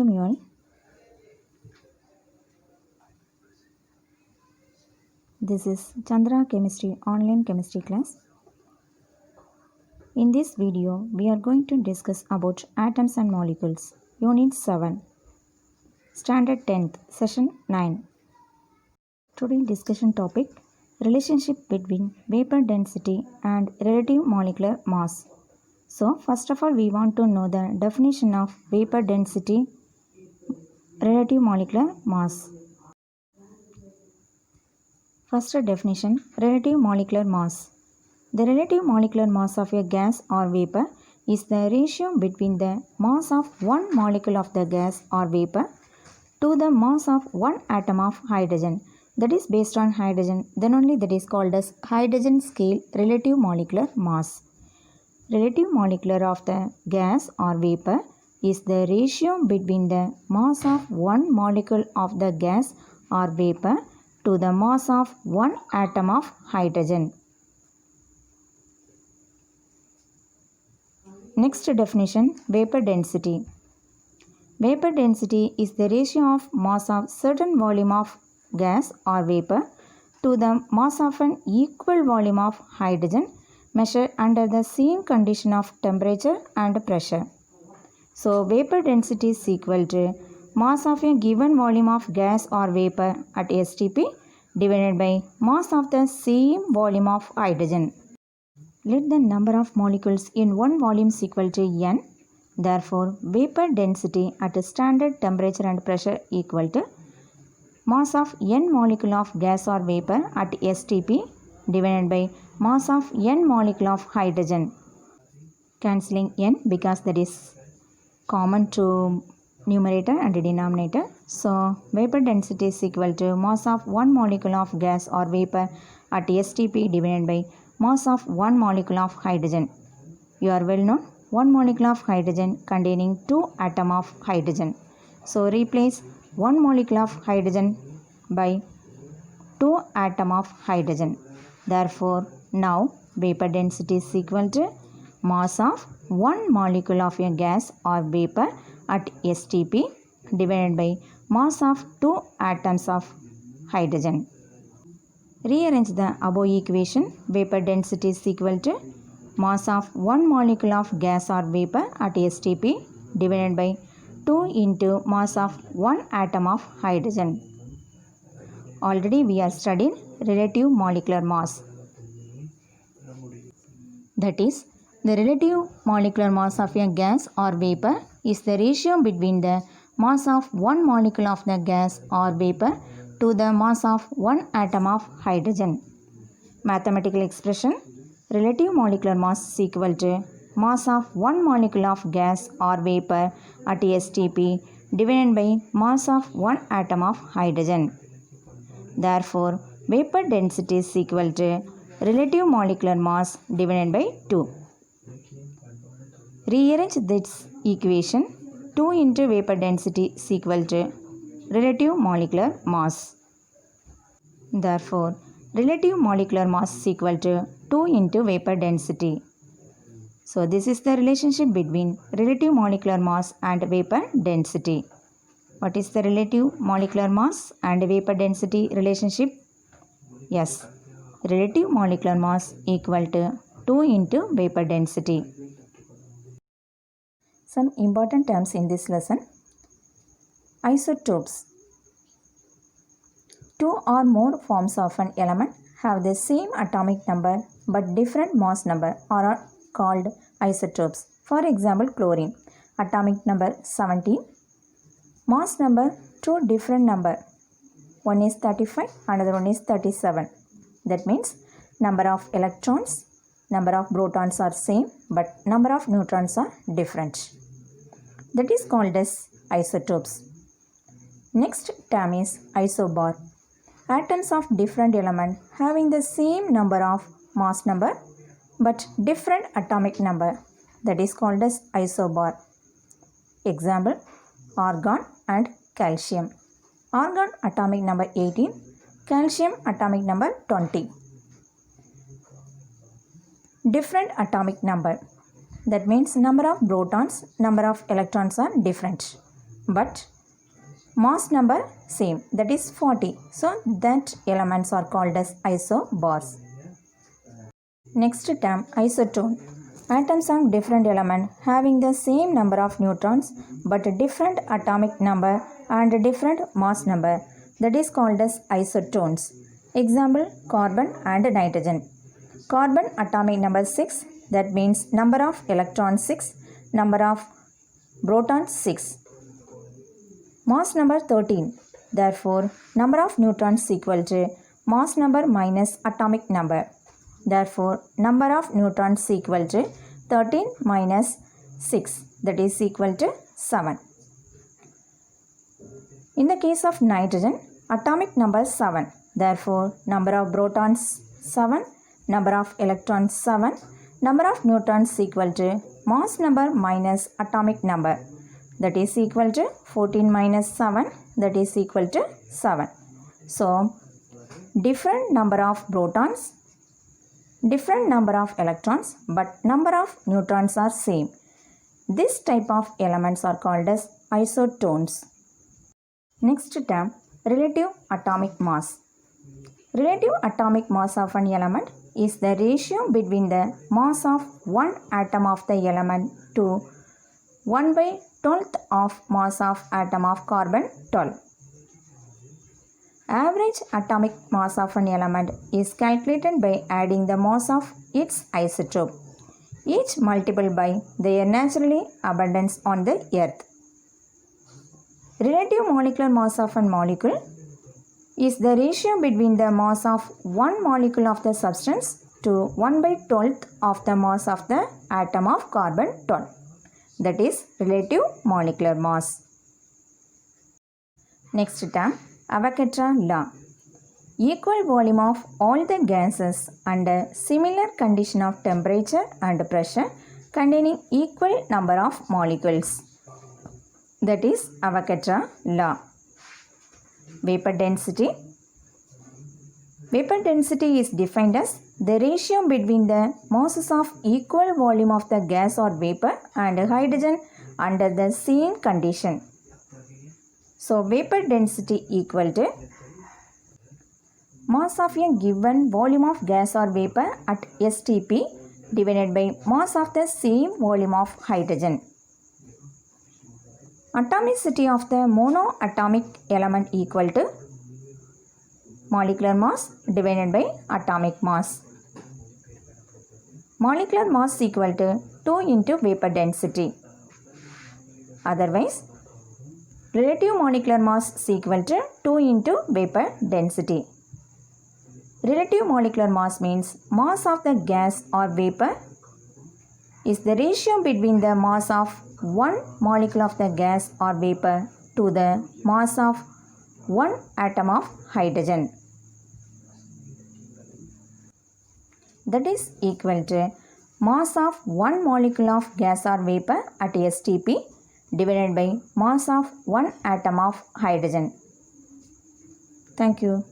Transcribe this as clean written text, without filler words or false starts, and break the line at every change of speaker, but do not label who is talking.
welcome you all. This is Chandra Chemistry online chemistry class. In this video, we are going to discuss about atoms and molecules, Unit 7, Standard 10th, Session 9. Today's discussion topic, relationship between vapor density and relative molecular mass. So, first of all, we want to know the definition of vapor density, relative molecular mass. First definition, relative molecular mass. The relative molecular mass of a gas or vapor is the ratio between the mass of one molecule of the gas or vapor to the mass of one atom of hydrogen. That is based on hydrogen, then only that is called as hydrogen scale relative molecular mass. Relative molecular of the gas or vapor is the ratio between the mass of one molecule of the gas or vapor to the mass of one atom of hydrogen. Next definition, vapor density. Vapor density is the ratio of mass of certain volume of gas or vapor to the mass of an equal volume of hydrogen measured under the same condition of temperature and pressure. So, vapor density is equal to mass of a given volume of gas or vapor at STP divided by mass of the same volume of hydrogen. Let the number of molecules in one volume is equal to n. Therefore, vapor density at a standard temperature and pressure equal to mass of n molecule of gas or vapor at STP divided by mass of n molecule of hydrogen. Cancelling n because that is common to numerator and denominator. So, vapor density is equal to mass of one molecule of gas or vapor at STP divided by mass of one molecule of hydrogen. You are well known, one molecule of hydrogen containing two atoms of hydrogen. So, replace one molecule of hydrogen by two atoms of hydrogen. Therefore, now vapor density is equal to mass of one molecule of a gas or vapor at STP divided by mass of two atoms of hydrogen. Rearrange the above equation. Vapor density is equal to mass of one molecule of gas or vapor at STP divided by 2 into mass of one atom of hydrogen. Already we are studied relative molecular mass. That is, the relative molecular mass of a gas or vapor is the ratio between the mass of one molecule of the gas or vapor to the mass of one atom of hydrogen. Mathematical expression, relative molecular mass is equal to mass of one molecule of gas or vapor at STP divided by mass of one atom of hydrogen. Therefore, vapor density is equal to relative molecular mass divided by 2. Rearrange this equation. 2 into vapor density is equal to relative molecular mass. Therefore, relative molecular mass is equal to 2 into vapor density. So, this is the relationship between relative molecular mass and vapor density. What is the relative molecular mass and vapor density relationship? Yes, relative molecular mass equal to 2 into vapor density. Some important terms in this lesson. Isotopes. Two or more forms of an element have the same atomic number but different mass number are called isotopes. For example, chlorine. Atomic number 17. Mass number 2 different number. One is 35, another one is 37. That means number of electrons, number of protons are same but number of neutrons are different. That is called as isotopes. Next term is isobar. Atoms of different element having the same number of mass number but different atomic number. That is called as isobar. Example, argon and calcium. Argon atomic number 18, calcium atomic number 20. Different atomic number. That means number of protons, number of electrons are different. but mass number same, that is 40. So that elements are called as isobars. Next term, isotone. Atoms of different element having the same number of neutrons but different atomic number and different mass number, that is called as isotones. Example, carbon and nitrogen. Carbon atomic number 6, that means number of electrons 6, number of protons 6. Mass number 13, therefore number of neutrons equal to mass number minus atomic number. Therefore, number of neutrons equal to 13 minus 6, that is equal to 7. In the case of nitrogen, atomic number 7. Therefore, number of protons 7, number of electrons 7, number of neutrons equal to mass number minus atomic number, that is equal to 14 minus 7, that is equal to 7. So, different number of protons, different number of electrons, but number of neutrons are same. This type of elements are called as isotones. Next term, relative atomic mass. Relative atomic mass of an element is the ratio between the mass of one atom of the element to 1/12th of mass of atom of carbon 12. Average atomic mass of an element is calculated by adding the mass of its isotope, each multiplied by their naturally abundance on the earth. Relative molecular mass of a molecule is the ratio between the mass of one molecule of the substance to 1/12th of the mass of the atom of carbon 12. That is relative molecular mass. Next term, Avogadro's law. Equal volume of all the gases under similar condition of temperature and pressure containing equal number of molecules. That is Avogadro's law. Vapor density. Vapor density is defined as the ratio between the masses of equal volume of the gas or vapor and hydrogen under the same condition. So, vapor density equal to mass of a given volume of gas or vapor at STP divided by mass of the same volume of hydrogen. Atomicity of the monoatomic element equal to molecular mass divided by atomic mass. Molecular mass equal to 2 into vapor density. Otherwise, relative molecular mass is equal to 2 into vapor density. Relative molecular mass means mass of the gas or vapor is the ratio between the mass of one molecule of the gas or vapor to the mass of one atom of hydrogen. That is equal to mass of one molecule of gas or vapor at STP divided by mass of one atom of hydrogen. Thank you.